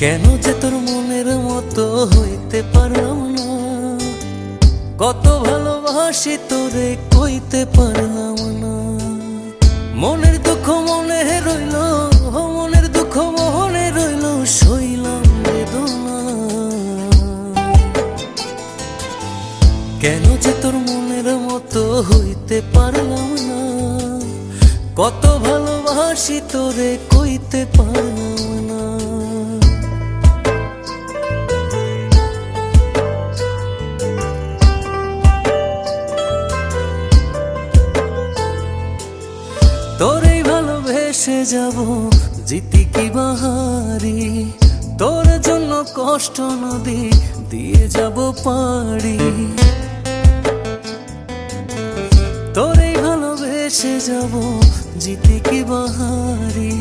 কেন যে তোর মনের মতো হইতে পারলাম না, কত ভালোবাসি তোরে কইতে পারলাম না। মনের দুঃখ মনে রইল, মনের দুঃখ মনে রইল, সইলাম বেদনা। কেন যে তোর মনের মতো হইতে পারলাম না, কত ভালোবাসি তোরে কইতে পারলাম না। তোরেই ভালোবেসে যাব জিতি কি বাহারি, তোর জন্য কষ্ট নদী দিয়ে যাব পাড়ি। তোরেই ভালোবেসে যাব জিতি কি বাহারি,